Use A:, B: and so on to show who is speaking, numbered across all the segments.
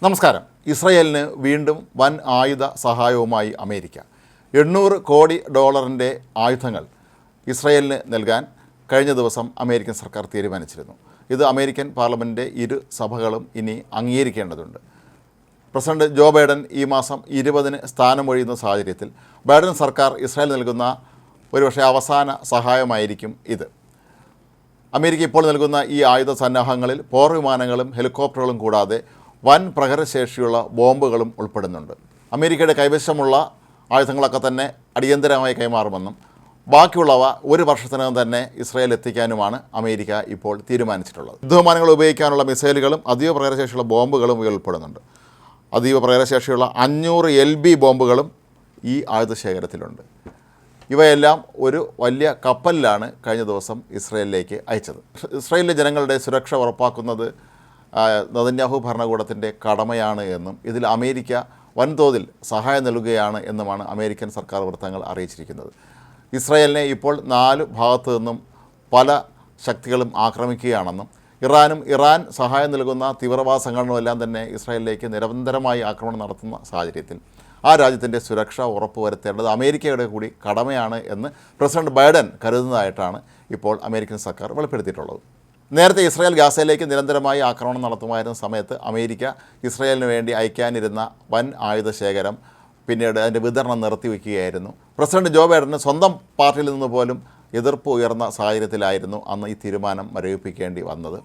A: നമസ്കാരം. ഇസ്രയേലിന് വീണ്ടും വൻ ആയുധ സഹായവുമായി അമേരിക്ക. $800 കോടി ആയുധങ്ങൾ ഇസ്രയേലിന് നൽകാൻ കഴിഞ്ഞ ദിവസം അമേരിക്കൻ സർക്കാർ തീരുമാനിച്ചിരുന്നു. ഇത് അമേരിക്കൻ പാർലമെൻറ്റിൻ്റെ ഇരു സഭകളും ഇനി അംഗീകരിക്കേണ്ടതുണ്ട്. പ്രസിഡന്റ് ജോ ബൈഡൻ ഈ മാസം 20-ന് സ്ഥാനമൊഴിയുന്ന സാഹചര്യത്തിൽ ബൈഡൻ സർക്കാർ ഇസ്രായേൽ നൽകുന്ന ഒരുപക്ഷെ അവസാന സഹായമായിരിക്കും ഇത്. അമേരിക്ക ഇപ്പോൾ നൽകുന്ന ഈ ആയുധ സന്നാഹങ്ങളിൽ പോർ വിമാനങ്ങളും ഹെലികോപ്റ്ററുകളും കൂടാതെ വൻ പ്രഹരശേഷിയുള്ള ബോംബുകളും ഉൾപ്പെടുന്നുണ്ട്. അമേരിക്കയുടെ കൈവശമുള്ള ആയുധങ്ങളൊക്കെ തന്നെ അടിയന്തരമായി കൈമാറുമെന്നും ബാക്കിയുള്ളവ ഒരു വർഷത്തിനകം തന്നെ ഇസ്രായേൽ എത്തിക്കാനുമാണ് അമേരിക്ക ഇപ്പോൾ തീരുമാനിച്ചിട്ടുള്ളത്. യുദ്ധവിമാനങ്ങൾ ഉപയോഗിക്കാനുള്ള മിസൈലുകളും അതീവ പ്രഹരശേഷിയുള്ള ബോംബുകളും ഉൾപ്പെടുന്നുണ്ട്. അതീവ പ്രഹരശേഷിയുള്ള 500 LB ബോംബുകളും ഈ ആയുധശേഖരത്തിലുണ്ട്. ഇവയെല്ലാം ഒരു വലിയ കപ്പലിലാണ് കഴിഞ്ഞ ദിവസം ഇസ്രായേലിലേക്ക് അയച്ചത്. ഇസ്രായേലിലെ ജനങ്ങളുടെ സുരക്ഷ ഉറപ്പാക്കുന്നത് നെതന്യാഹു ഭരണകൂടത്തിൻ്റെ കടമയാണ് എന്നും ഇതിൽ അമേരിക്ക വൻതോതിൽ സഹായം നൽകുകയാണ് എന്നുമാണ് അമേരിക്കൻ സർക്കാർ വൃത്തങ്ങൾ അറിയിച്ചിരിക്കുന്നത്. ഇസ്രായേലിനെ ഇപ്പോൾ 4 ഭാഗത്തു നിന്നും പല ശക്തികളും ആക്രമിക്കുകയാണെന്നും ഇറാൻ സഹായം നൽകുന്ന തീവ്രവാദ സംഘടനകളെല്ലാം തന്നെ ഇസ്രായേലിലേക്ക് നിരന്തരമായി ആക്രമണം നടത്തുന്ന സാഹചര്യത്തിൽ ആ രാജ്യത്തിൻ്റെ സുരക്ഷ ഉറപ്പുവരുത്തേണ്ടത് അമേരിക്കയുടെ കൂടി കടമയാണ് എന്ന് പ്രസിഡന്റ് ബൈഡൻ കരുതുന്നതായിട്ടാണ് ഇപ്പോൾ അമേരിക്കൻ സർക്കാർ വെളിപ്പെടുത്തിയിട്ടുള്ളത്. നേരത്തെ ഇസ്രായേൽ ഗാസയിലേക്ക് നിരന്തരമായി ആക്രമണം നടത്തുമായിരുന്ന സമയത്ത് അമേരിക്ക ഇസ്രായേലിന് വേണ്ടി അയക്കാനിരുന്ന വൻ ആയുധശേഖരം പിന്നീട് അതിൻ്റെ വിതരണം നിർത്തിവെക്കുകയായിരുന്നു. പ്രസിഡന്റ് ജോ ബൈഡന് സ്വന്തം പാർട്ടിയിൽ നിന്ന് പോലും എതിർപ്പ് ഉയർന്ന സാഹചര്യത്തിലായിരുന്നു അന്ന് ഈ തീരുമാനം മരവിപ്പിക്കേണ്ടി വന്നത്.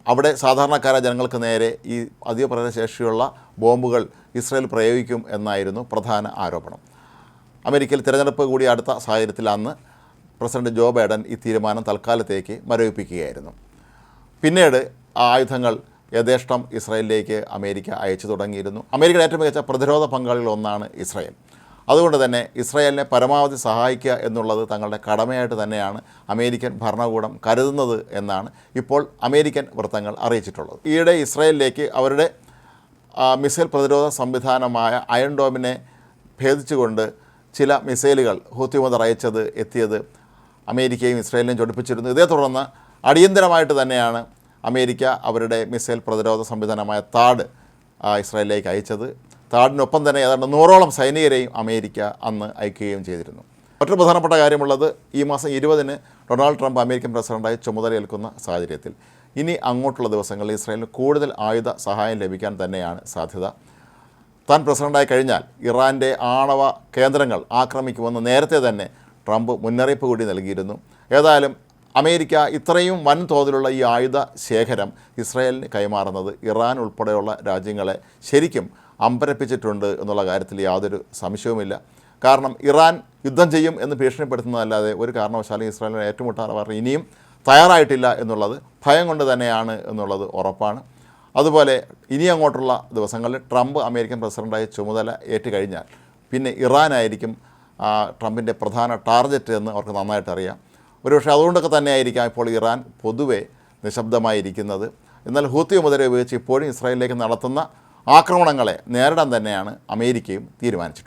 A: അവിടെ സാധാരണക്കാരായ ജനങ്ങൾക്ക് നേരെ ഈ അതീവ പ്രഹരശേഷിയുള്ള ബോംബുകൾ ഇസ്രായേൽ പ്രയോഗിക്കും എന്നായിരുന്നു പ്രധാന ആരോപണം. അമേരിക്കയിൽ തിരഞ്ഞെടുപ്പ് കൂടി അടുത്ത സാഹചര്യത്തിൽ അന്ന് പ്രസിഡന്റ് ജോ ബൈഡൻ ഈ തീരുമാനം തൽക്കാലത്തേക്ക് മരവിപ്പിക്കുകയായിരുന്നു. പിന്നീട് ആ ആയുധങ്ങൾ യഥേഷ്ടം ഇസ്രായേലിലേക്ക് അമേരിക്ക അയച്ചു തുടങ്ങിയിരുന്നു. അമേരിക്കയുടെ ഏറ്റവും മികച്ച പ്രതിരോധ പങ്കാളികളൊന്നാണ് ഇസ്രായേൽ. അതുകൊണ്ട് തന്നെ ഇസ്രായേലിനെ പരമാവധി സഹായിക്കുക എന്നുള്ളത് തങ്ങളുടെ കടമയായിട്ട് തന്നെയാണ് അമേരിക്കൻ ഭരണകൂടം കരുതുന്നത് എന്നാണ് ഇപ്പോൾ അമേരിക്കൻ വൃത്തങ്ങൾ അറിയിച്ചിട്ടുള്ളത്. ഈയിടെ ഇസ്രായേലിലേക്ക് അവരുടെ മിസൈൽ പ്രതിരോധ സംവിധാനമായ അയൺ ഡോമിനെ ഭേദിച്ചുകൊണ്ട് ചില മിസൈലുകൾ ഹൂത്തി മുതൽ എത്തിയത് അമേരിക്കയും ഇസ്രായേലിനെയും ചൊടിപ്പിച്ചിരുന്നു. ഇതേ തുടർന്ന് അടിയന്തരമായിട്ട് തന്നെയാണ് അമേരിക്ക അവരുടെ മിസൈൽ പ്രതിരോധ സംവിധാനമായ താഡ് ഇസ്രായേലിലേക്ക് അയച്ചത്. താഡിനൊപ്പം തന്നെ ഏതാണ്ട് 100ഓളം സൈനികരെയും അമേരിക്ക അന്ന് അയക്കുകയും ചെയ്തിരുന്നു. മറ്റൊരു പ്രധാനപ്പെട്ട കാര്യമുള്ളത്, ഈ മാസം 20-ന് ഡൊണാൾഡ് ട്രംപ് അമേരിക്കൻ പ്രസിഡൻ്റായി ചുമതലയേൽക്കുന്ന സാഹചര്യത്തിൽ ഇനി അങ്ങോട്ടുള്ള ദിവസങ്ങളിൽ ഇസ്രായേലിന് കൂടുതൽ ആയുധ സഹായം ലഭിക്കാൻ തന്നെയാണ് സാധ്യത. താൻ പ്രസിഡൻ്റായി കഴിഞ്ഞാൽ ഇറാൻ്റെ ആണവ കേന്ദ്രങ്ങൾ ആക്രമിക്കുമെന്ന് നേരത്തെ തന്നെ ട്രംപ് മുന്നറിയിപ്പ് കൂടി നൽകിയിരുന്നു. ഏതായാലും അമേരിക്ക ഇത്രയും വൻതോതിലുള്ള ഈ ആയുധ ശേഖരം ഇസ്രായേലിന് കൈമാറുന്നത് ഇറാൻ ഉൾപ്പെടെയുള്ള രാജ്യങ്ങളെ ശരിക്കും അമ്പരപ്പിച്ചിട്ടുണ്ട് എന്നുള്ള കാര്യത്തിൽ യാതൊരു സംശയവുമില്ല. കാരണം ഇറാൻ യുദ്ധം ചെയ്യും എന്ന് ഭീഷണിപ്പെടുത്തുന്നതല്ലാതെ ഒരു കാരണവശാലും ഇസ്രായേലിനെ ഏറ്റുമുട്ടാൻ അവർ ഇനിയും തയ്യാറായിട്ടില്ല എന്നുള്ളത് ഭയം കൊണ്ട് തന്നെയാണ് എന്നുള്ളത് ഉറപ്പാണ്. അതുപോലെ ഇനി അങ്ങോട്ടുള്ള ദിവസങ്ങളിൽ ട്രംപ് അമേരിക്കൻ പ്രസിഡൻ്റായി ചുമതല ഏറ്റുകഴിഞ്ഞാൽ പിന്നെ ഇറാനായിരിക്കും ട്രംപിൻ്റെ പ്രധാന ടാർഗറ്റ് എന്ന് അവർക്ക് നന്നായിട്ട് അറിയാം. ഒരുപക്ഷെ അതുകൊണ്ടൊക്കെ തന്നെയായിരിക്കാം ഇപ്പോൾ ഇറാൻ പൊതുവെ നിശബ്ദമായിരിക്കുന്നത്. എന്നാൽ ഹൂത്തി മുതൽ ഉപയോഗിച്ച് ഇപ്പോഴും ഇസ്രായേലിലേക്ക് നടത്തുന്ന ആക്രമണങ്ങളെ നേരിടാൻ തന്നെയാണ് അമേരിക്കയും തീരുമാനിച്ചിട്ടുള്ളത്.